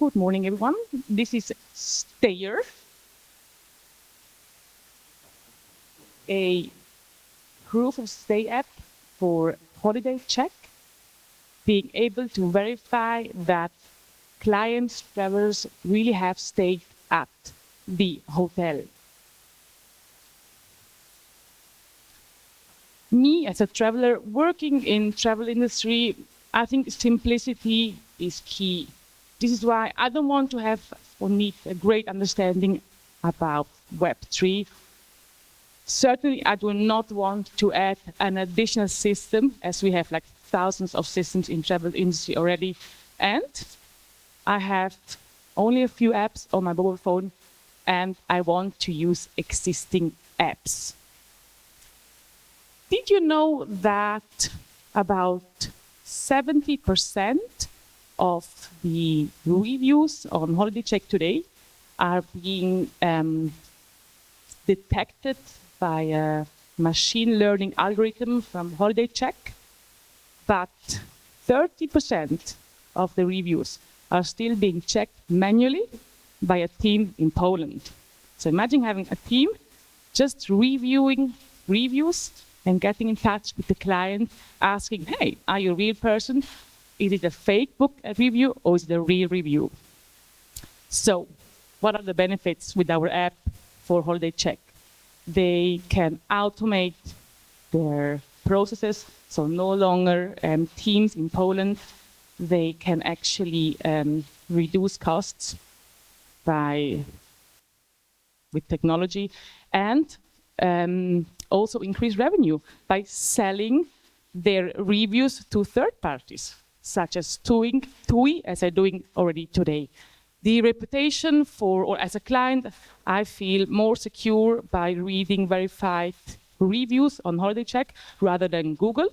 Good morning, everyone. This is Stayer, a proof of stay app for holiday check, being able to verify that clients, travelers really have stayed at the hotel. Me, as a traveler working in travel industry, I think simplicity is key. This is why I don't want to have or need a great understanding about Web3. Certainly, I do not want to add an additional system, as we have like thousands of systems in travel industry already. And I have only a few apps on my mobile phone, and I want to use existing apps. Did you know that about 70% of the reviews on Holiday Check today are being detected by a machine learning algorithm from Holiday Check, but 30% of the reviews are still being checked manually by a team in Poland. So imagine having a team just reviewing reviews and getting in touch with the client, asking, hey, are you a real person? Is it a fake book review or is it a real review? So what are the benefits with our app for Holiday Check? They can automate their processes, so no longer teams in Poland. They can actually reduce costs with technology, and also increase revenue by selling their reviews to third parties, such as TUI, as I'm doing already today. The reputation or as a client, I feel more secure by reading verified reviews on Holiday Check rather than Google.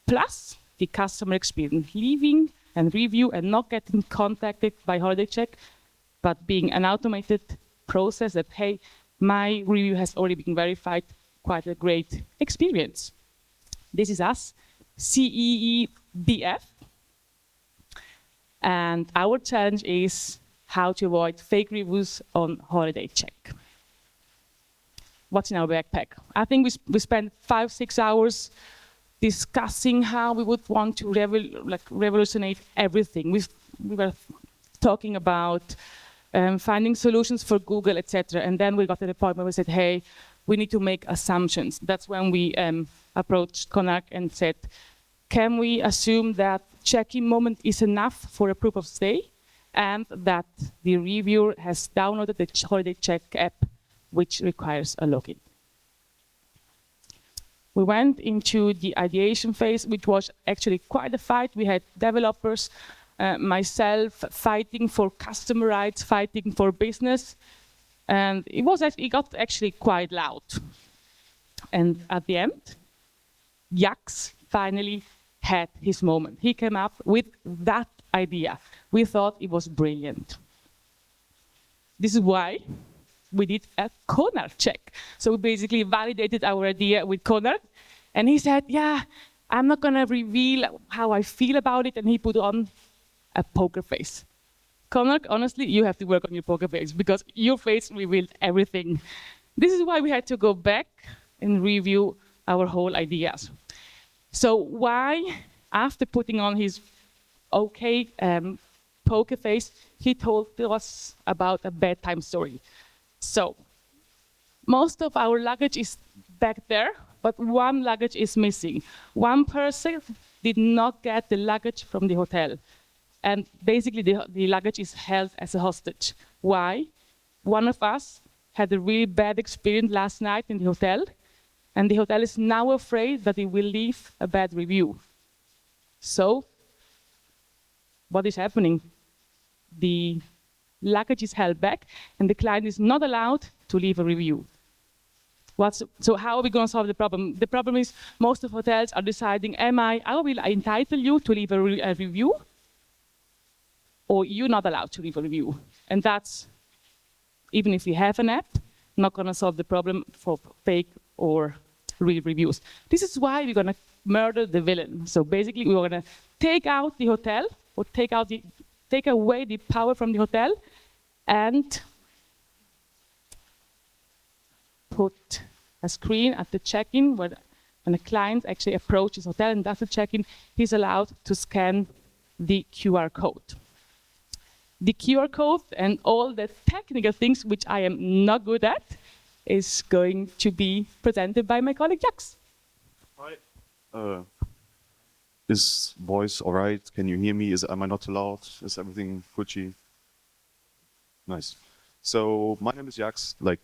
Plus, the customer experience, leaving and review and not getting contacted by Holiday Check, but being an automated process that, hey, my review has already been verified, quite a great experience. This is us, CEEBF. And our challenge is how to avoid fake reviews on Holiday Check. What's in our backpack? I think we spent 5-6 hours discussing how we would want to revolutionize everything. We were talking about finding solutions for Google, etc. And then we got to the point where we said, hey, we need to make assumptions. That's when we approached Konark and said, can we assume that check-in moment is enough for a proof of stay, and that the reviewer has downloaded the Holiday Check app, which requires a login? We went into the ideation phase, which was actually quite a fight. We had developers, myself fighting for customer rights, fighting for business, and it got actually quite loud. And at the end, Jax finally had his moment. He came up with that idea. We thought it was brilliant. This is why we did a Konark check. So we basically validated our idea with Konark, and he said, yeah, I'm not gonna reveal how I feel about it, and he put on a poker face. Konark, honestly, you have to work on your poker face, because your face revealed everything. This is why we had to go back and review our whole ideas. So why, after putting on his poker face, he told us about a bedtime story. So most of our luggage is back there, but one luggage is missing. One person did not get the luggage from the hotel. And basically the luggage is held as a hostage. Why? One of us had a really bad experience last night in the hotel, and the hotel is now afraid that it will leave a bad review. So, what is happening? The luggage is held back, and the client is not allowed to leave a review. So how are we going to solve the problem? The problem is most of hotels are deciding, I will entitle you to leave a review, or you're not allowed to leave a review. And that's, even if we have an app, not going to solve the problem for fake or real reviews. This is why we're going to murder the villain. So basically, we're going to take out the hotel, or take out the take away the power from the hotel and put a screen at the check-in where when a client actually approaches the hotel and does the check-in, he's allowed to scan the QR code. The QR code and all the technical things, which I am not good at, is going to be presented by my colleague Jax. Hi. Is voice all right? Can you hear me? Am I not too loud? Is everything Gucci? Nice. So my name is Jax. Like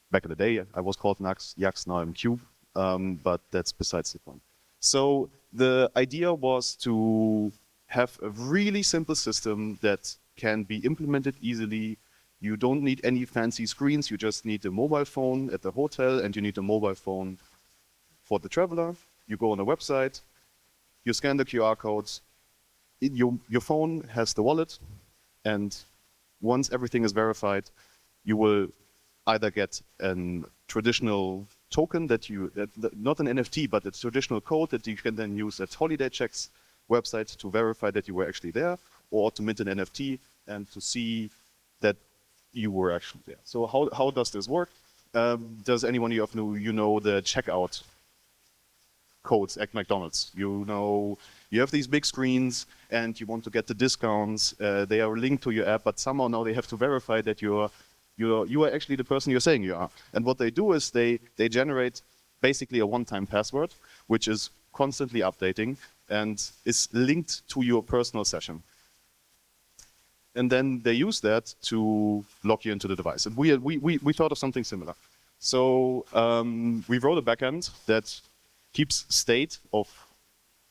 back in the day, I was called Jax. Now I'm Cube, but that's besides the point. So the idea was to have a really simple system that can be implemented easily. You don't need any fancy screens. You just need a mobile phone at the hotel, and you need a mobile phone for the traveler. You go on a website, you scan the QR codes. Your phone has the wallet, and once everything is verified, you will either get a traditional token not an NFT, but a traditional code that you can then use at Holiday Check's website to verify that you were actually there, or to mint an NFT and to see that you were actually there. So how does this work? Does anyone of you know the checkout codes at McDonald's? You know, you have these big screens and you want to get the discounts. They are linked to your app, but somehow now they have to verify that you are actually the person you're saying you are. And what they do is they generate basically a one-time password, which is constantly updating and is linked to your personal session. And then they use that to log you into the device. And we thought of something similar. So we wrote a backend that keeps state of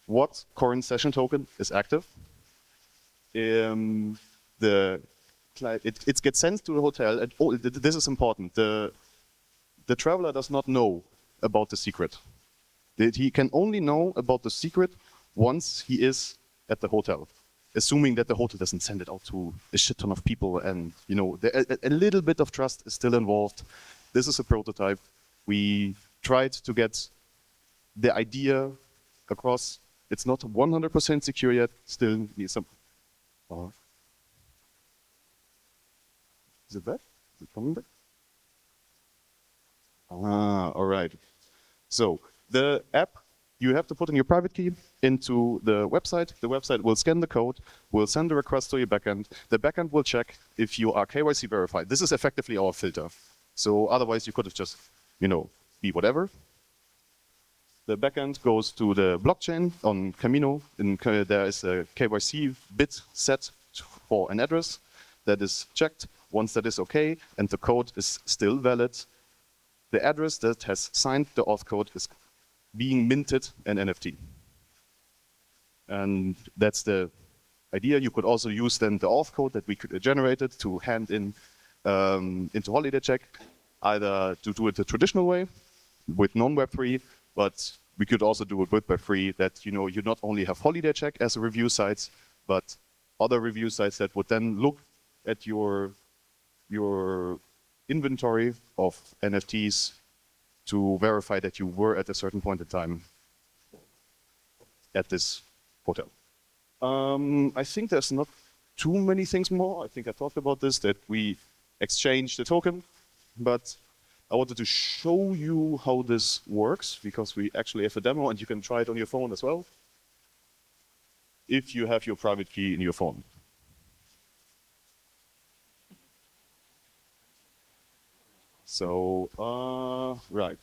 what current session token is active. It gets sent to the hotel, and this is important. The traveler does not know about the secret. He can only know about the secret once he is at the hotel, assuming that the hotel doesn't send it out to a shit ton of people, and you know, a little bit of trust is still involved. This is a prototype. We tried to get the idea across. It's not 100% secure yet. Still needs some. Is it back? Is it coming back? All right. So the app, you have to put in your private key into the website. The website will scan the code, will send a request to your backend. The backend will check if you are KYC verified. This is effectively our filter. So otherwise you could have just, you know, be whatever. The backend goes to the blockchain on Camino. There is a KYC bit set for an address that is checked. Once that is okay and the code is still valid, the address that has signed the auth code is being minted an NFT. And that's the idea. You could also use then the auth code that we generated to hand in into Holiday Check, either to do it the traditional way with non-Web3, but we could also do it with Web3, that you know, you not only have Holiday Check as a review site, but other review sites that would then look at your inventory of NFTs to verify that you were at a certain point in time at this hotel. I think there's not too many things more. I think I talked about this, that we exchanged the token, but I wanted to show you how this works because we actually have a demo and you can try it on your phone as well, if you have your private key in your phone. So, right.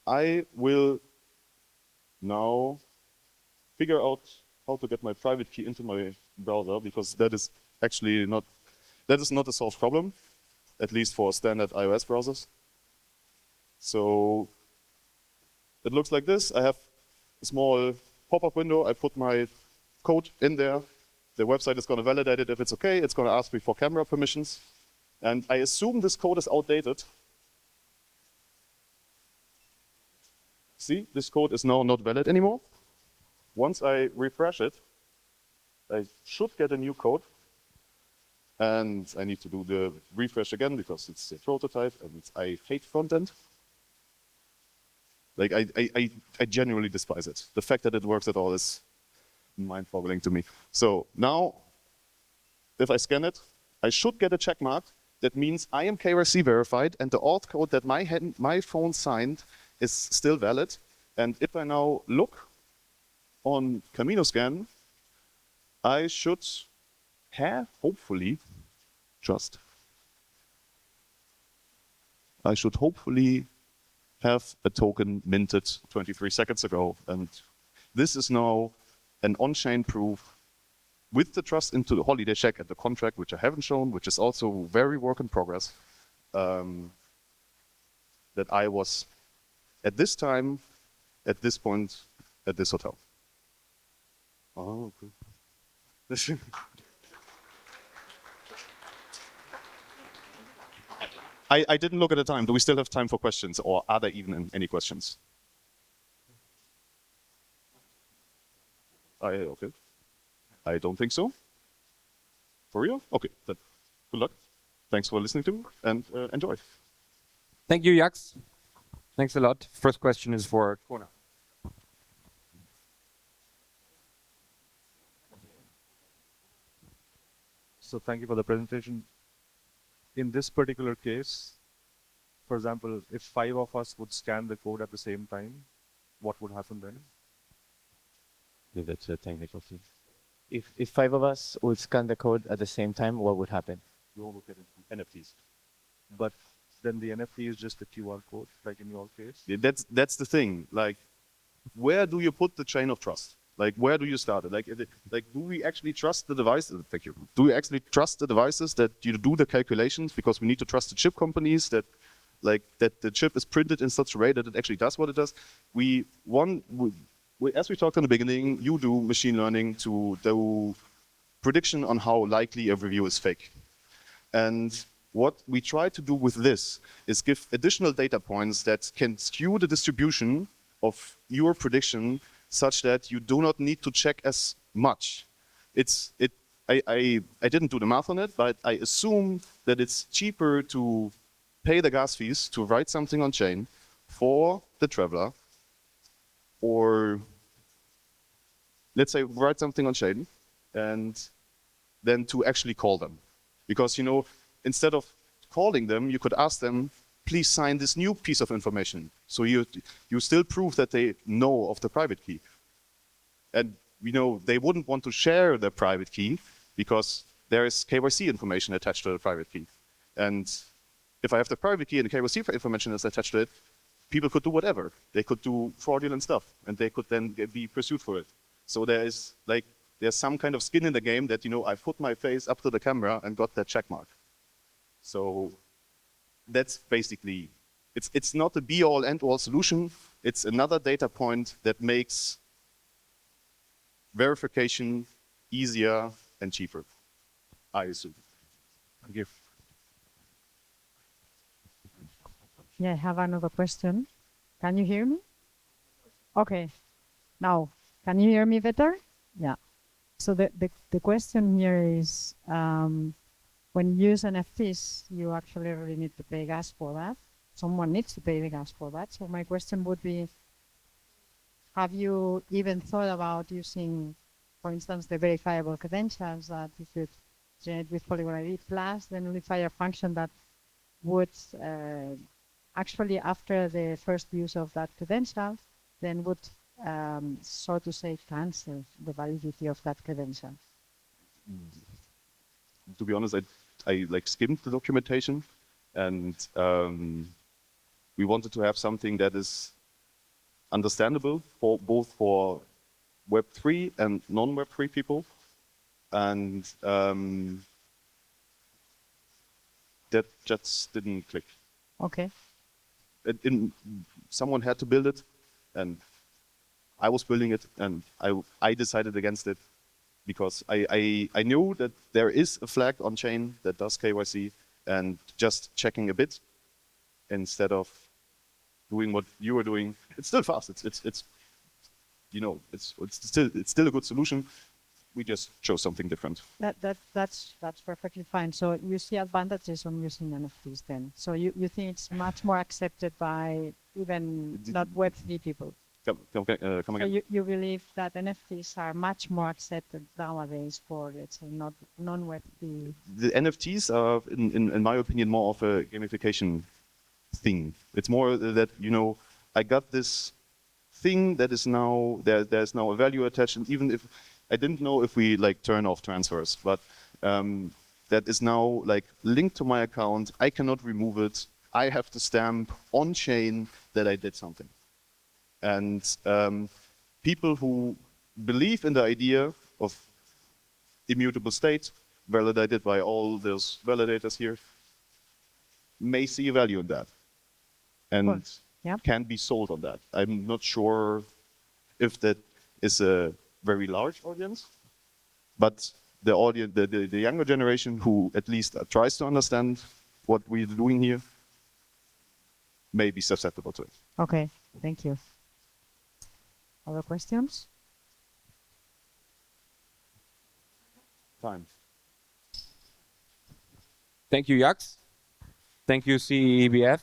I will now figure out how to get my private key into my browser, because that is actually not a solved problem, at least for standard iOS browsers. So it looks like this. I have a small pop-up window. I put my code in there. The website is going to validate it. If it's okay, it's going to ask me for camera permissions. And I assume this code is outdated. See, this code is now not valid anymore. Once I refresh it, I should get a new code. And I need to do the refresh again because it's a prototype and I hate frontend. Like, I genuinely despise it. The fact that it works at all is mind-boggling to me. So now if I scan it, I should get a check mark. That means I am KYC verified, and the auth code that my phone signed is still valid. And if I now look on Camino Scan, I should have, hopefully, I should hopefully have a token minted 23 seconds ago. And this is now an on-chain proof with the trust into the holiday check and the contract, which I haven't shown, which is also very work in progress, that I was at this time, at this point, at this hotel. Oh, okay. I didn't look at the time. Do we still have time for questions, or are there even any questions? Okay. I don't think so. For real? Okay, then good luck. Thanks for listening to me, and enjoy. Thank you, Jax. Thanks a lot. First question is for Kona. So thank you for the presentation. In this particular case, for example, if 5 of us would scan the code at the same time, what would happen then? Yeah, that's a technical thing. If 5 of us would scan the code at the same time, what would happen? You all look at NFTs. But then the NFT is just a QR code, like in your case? Yeah, that's the thing. Like, where do you put the chain of trust? Like, where do you start it? Like, do we actually trust the devices? Thank you. Do we actually trust the devices that you do the calculations? Because we need to trust the chip companies that the chip is printed in such a way that it actually does what it does. As we talked in the beginning, you do machine learning to do prediction on how likely a review is fake. And what we try to do with this is give additional data points that can skew the distribution of your prediction such that you do not need to check as much. I didn't do the math on it, but I assume that it's cheaper to pay the gas fees to write something on chain for the traveler, or let's say write something on chain, and then to actually call them. Because, instead of calling them, you could ask them, please sign this new piece of information. So you still prove that they know of the private key. And they wouldn't want to share their private key because there is KYC information attached to the private key. And if I have the private key and the KYC information is attached to it, people could do whatever. They could do fraudulent stuff, and they could then be pursued for it. So there's some kind of skin in the game that, I put my face up to the camera and got that check mark. So that's basically, it's not a be-all, end-all solution. It's another data point that makes verification easier and cheaper, I assume. Thank you. Yeah, I have another question. Can you hear me? Okay. Now, can you hear me better? Yeah. So the question here is, when you use NFTs, you actually really need to pay gas for that. Someone needs to pay the gas for that. So my question would be, have you even thought about using, for instance, the verifiable credentials that you could generate with Polygon ID plus the nullifier function that would actually, after the first use of that credential, then would, so to say, cancel the validity of that credential? To be honest, I skimmed the documentation, and we wanted to have something that is understandable for both for Web3 and non-Web3 people, and that just didn't click. Okay. Someone had to build it, and I was building it, and I decided against it because I knew that there is a flag on chain that does KYC, and just checking a bit instead of doing what you were doing. It's still fast. It's still a good solution. We just chose something different. That's perfectly fine. So you see advantages on using NFTs then. So you think it's much more accepted by even not Web3 people. come So again. you believe that NFTs are much more accepted nowadays for, let's say, not non-Web3. The NFTs are, in my opinion, more of a gamification thing. It's more that, you know, I got this thing that is now, there's now a value attached, and even if, I didn't know if we like turn off transfers, but that is now like linked to my account, I cannot remove it, I have to stamp on chain that I did something. And people who believe in the idea of immutable state, validated by all those validators here, may see value in that and Yeah. can be sold on that. I'm not sure if that is a very large audience, but the audience, the younger generation who at least tries to understand what we're doing here may be susceptible to it. Okay, thank you. Other questions? Time. Thank you, Jax. Thank you, CEEBF.